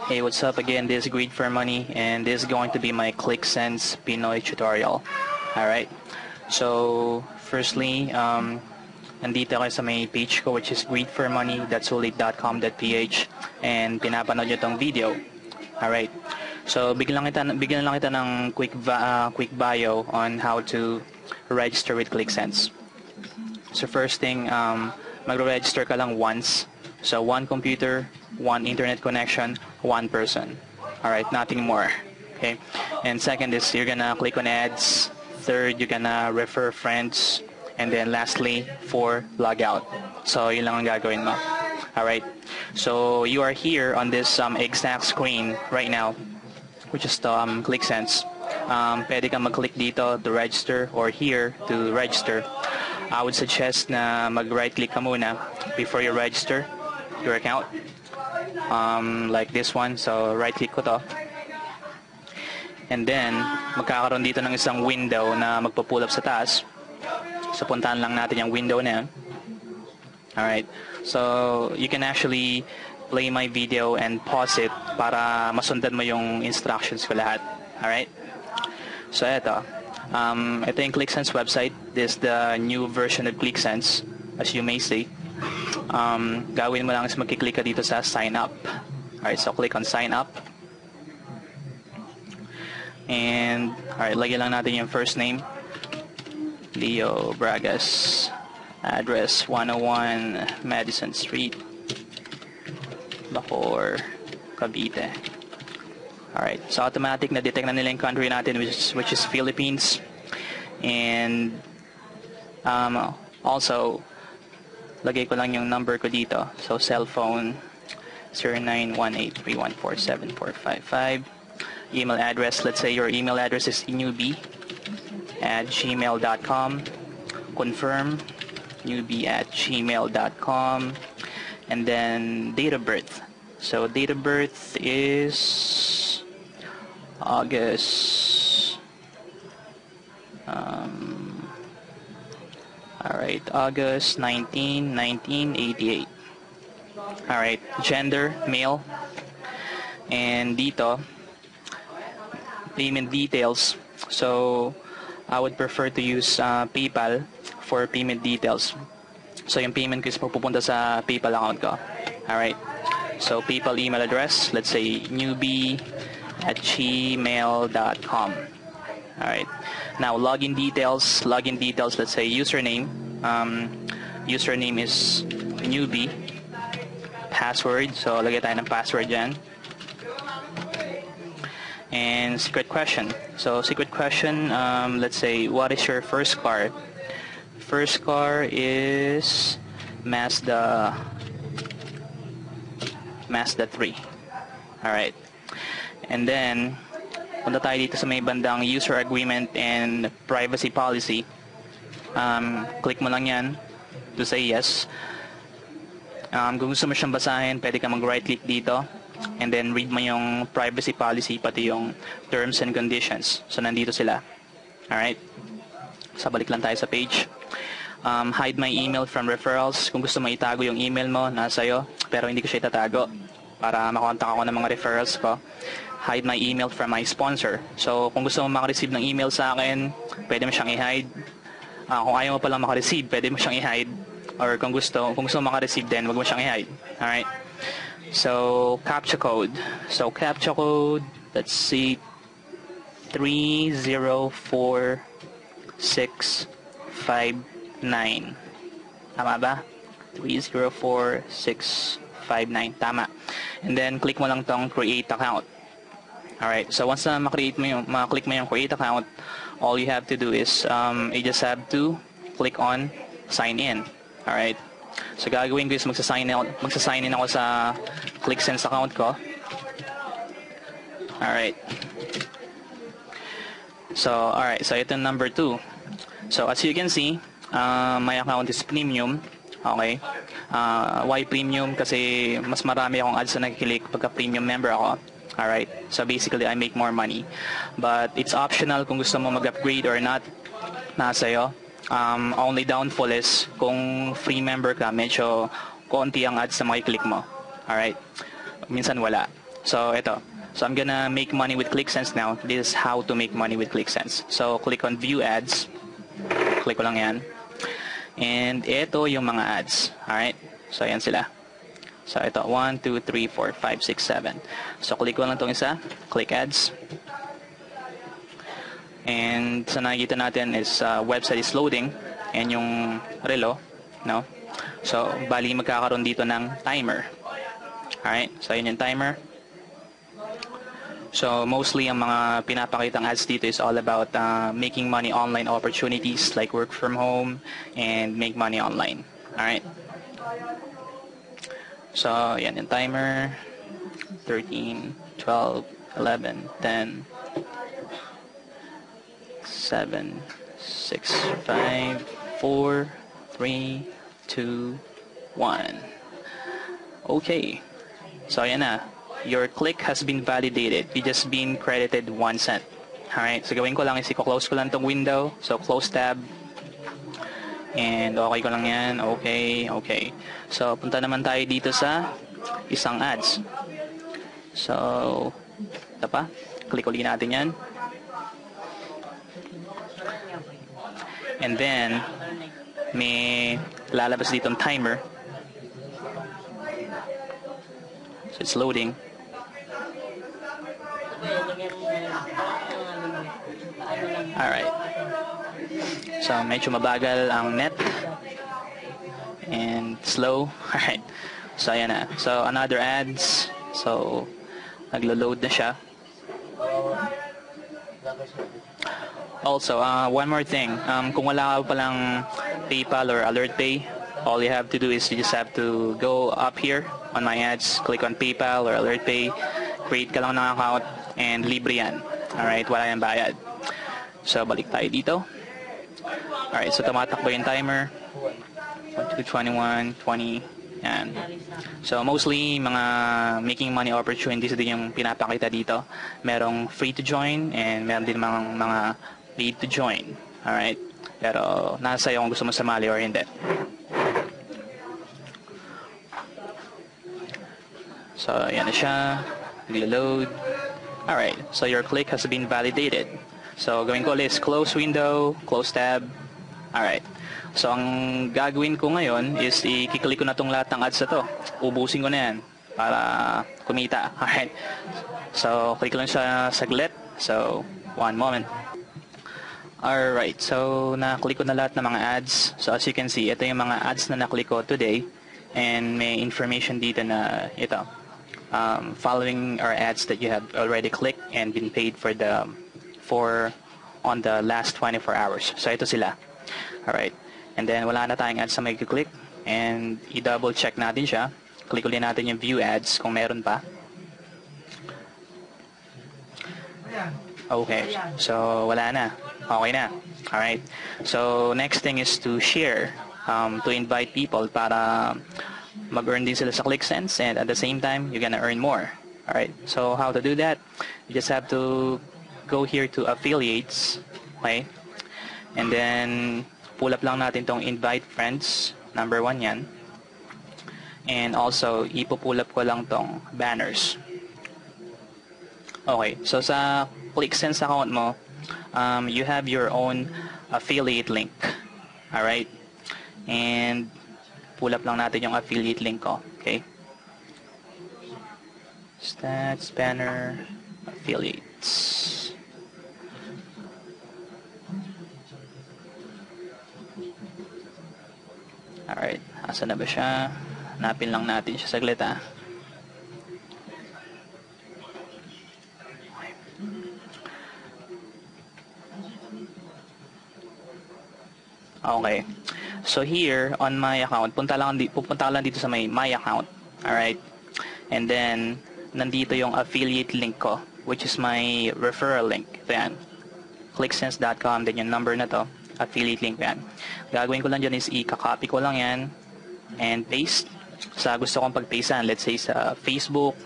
Hey, what's up again? This is Greed for Money, and this is going to be my ClickSense Pinoy tutorial. Alright, so firstly, nandito kayo sa may page ko, which is greedformoney.sulit.com.ph, and pinapanood nyo tong video. Alright, so bigyan lang kita ng quick bio on how to register with ClickSense. So first thing, magre-register ka lang once. So one computer, one internet connection, one person. Alright, nothing more. Okay. And second is you're gonna click on ads. Third, you're gonna refer friends. And then lastly, four, log out. So yun lang ang gagawin mo. Alright. So you are here on this exact screen right now, which is ClickSense. Pwede kang mag-click dito to register or here to register. I would suggest na mag-right click ka muna before you register your account, like this one. So right click ko to, and then magkakaroon dito ng isang window na magpo-pull up sa taas. So puntahan lang natin yung window na yan. Alright, so you can actually play my video and pause it para masundan mo yung instructions ko lahat. Alright, so ito yung ClickSense website. This is the new version of ClickSense, as you may see. Gawin mo lang is magkiklik ka dito sa sign up. Alright, so click on sign up. And alright, lagyan lang natin yung first name, Leo Bragas. Address 101 Madison Street, Bacoor, Cavite. Alright, so automatic na detect na nila yung country natin, which is Philippines. And also lagay ko lang yung number ko dito. So cell phone 0918314745. Email address, let's say your email address is newbie@gmail.com. Confirm, newbie@gmail.com. And then date of birth. So date of birth is August. Alright, August 19, 1988. Alright, gender, male. And dito, payment details. So, I would prefer to use PayPal for payment details. So, yung payment ko is pupunta sa PayPal account ko. Alright, so PayPal email address, let's say newbie@gmail.com. Alright, now login details, let's say username. Username is newbie. Password, so lagay tayo ng password dyan. And secret question. So secret question, let's say, what is your first car? First car is Mazda 3. Alright, and then punta tayo dito sa may bandang user agreement and privacy policy. Click mo lang yan to say yes. Kung gusto mo siyang basahin, pwede ka mag right click dito and then read mo yung privacy policy pati yung terms and conditions. So nandito sila. Alright, so balik lang tayo sa page. Hide my email from referrals. Kung gusto mo itago yung email mo, nasa iyo, pero hindi ko siya itatago para makontak ako ng mga referrals ko. Hide my email from my sponsor. So kung gusto mo makareceive ng email sa akin, pwede mo siyang i-hide. Kung ayaw mo palang makareceive, pwede mo siyang i-hide. Or kung gusto mo makareceive din, wag mo siyang i-hide. Alright, so CAPTCHA code. So CAPTCHA code, let's see, 304659. Tama ba? 304659. Tama. And then click mo lang tong create account. Alright, so once na maklick mo yung create account, all you have to do is you just have to click on sign in. Alright, so gagawin ko is magsa-sign in ako sa ClickSense account ko. Alright, so ito number 2. So as you can see, my account is premium. Okay, why premium? Kasi mas marami akong ads na nakikilik pagka premium member ako. Alright, so basically I make more money, but it's optional kung gusto mo mag-upgrade or not, nasa iyo. Only downfall is kung free member ka, medyo konti ang ads na makiklik mo. Alright, minsan wala. So ito. So I'm gonna make money with ClickSense now. This is how to make money with ClickSense. So click on View Ads. Click ko lang yan. And ito yung mga ads. Alright? So ayan sila. So ito, 1, 2, 3, 4, 5, 6, 7. So click ko lang itong isa. Click Ads. And sa nakikita natin is website is loading. And yung relo. No? So bali magkakaroon dito ng timer. Alright? So yun yung timer. So mostly ang mga pinapakitang ads dito is all about making money online opportunities like work from home and make money online. Alright? So yan yung timer. 13, 12, 11, 10, 7, 6, 5, 4, 3, 2, 1. Okay. So yan na. Your click has been validated. You just been credited 1 cent. Alright, so gawin ko lang is i-close ko lang tong window. So close tab. And okay ko lang yan. Okay, okay. So punta naman tayo dito sa isang ads. So, ito pa. Click ulit natin yan. And then, may lalabas ditong timer. So it's loading. Alright. So medyo mabagal ang net and slow. Alright. So ayan na. So another ads. So naglo-load na siya. Also, one more thing. Kung wala ka palang PayPal or AlertPay, all you have to do is you just have to go up here on my ads, click on PayPal or AlertPay, create ka lang ng account, and libre yan. Alright, wala yung bayad. So, balik tayo dito. Alright, so tumatakbo yung timer. 1, 2, 21, 20, yan. So, mostly, mga making money opportunities din yung pinapakita dito. Merong free to join, and meron din mga paid to join. Alright? Pero, nasa iyo kung gusto mo sumali or hindi. So, yan na siya. Reload. Alright, so your click has been validated. So, gawin ko ulit is close window, close tab. Alright. So, ang gagawin ko ngayon is i-click ko na itong lahat ng ads na to. Ubusin ko na yan para kumita. Alright. So, click lang siya saglit. So, one moment. Alright, so na-click ko na lahat ng mga ads. So, as you can see, ito yung mga ads na na-click ko today. And may information dito na ito. Following our ads that you have already clicked and been paid for on the last 24 hours. So ito sila. Alright. And then wala na tayong ads na may click. And i-double check natin siya. Click ulit natin yung view ads kung meron pa. Okay. So wala na. Okay na. Alright. So next thing is to share. To invite people para mag-earn din sila sa ClickSense, and at the same time you're gonna earn more. Alright, so how to do that? You just have to go here to affiliates, okay, and then pull up lang natin tong invite friends, number 1 yan, and also ipo-pull up ko lang tong banners. Okay, so sa ClickSense account mo, you have your own affiliate link. Alright, and pull up lang natin yung affiliate link ko. Okay. Stats, banner, affiliates. Alright. Asa na ba siya? Hanapin lang natin siya saglit ah. Okay. So here on my account, pupunta lang dito sa my account. Alright. And then nandito yung affiliate link ko, which is my referral link. Ito yan. clicksense.com, then yung number na to, affiliate link yan. Gagawin ko lang dyan is i-copy ko lang yan and paste sa gusto kong pag-pastean. Let's say sa Facebook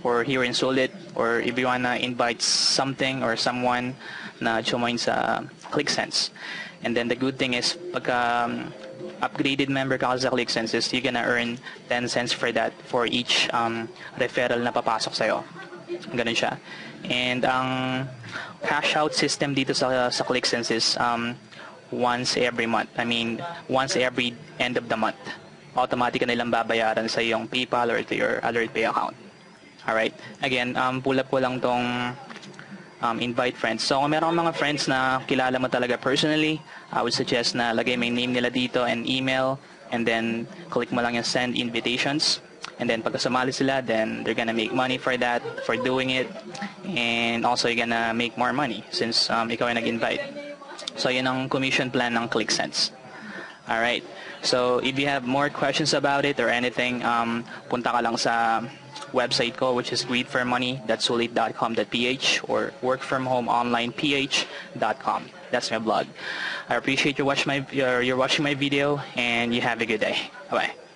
or here in Solid, or if you wanna invite something or someone na join sa ClickSense. And then the good thing is pagka upgraded member ka sa ClickSense, you're gonna earn 10 cents for that for each referral na papasok sa'yo. Ganun siya. And ang cash out system dito sa ClickSense is once every month. I mean, once every end of the month. Automatic na nilang babayaran sa iyong PayPal or to your AlertPay account. Alright? Again, pull up ko lang tong invite friends. So kung meron mga friends na kilala mo talaga personally, I would suggest na lagay mo yung name nila dito and email, and then click mo lang yung send invitations. And then pagka sumali sila, then they're gonna make money for that, for doing it. And also you're gonna make more money since ikaw ay nag-invite. So yun ang commission plan ng ClickSense. Alright. So if you have more questions about it or anything, punta ka lang sa website ko, which is greedformoney.sulit.com.ph or workfromhomeonlineph.com. That's my blog. I appreciate you're watching my video, and you have a good day. Bye-bye.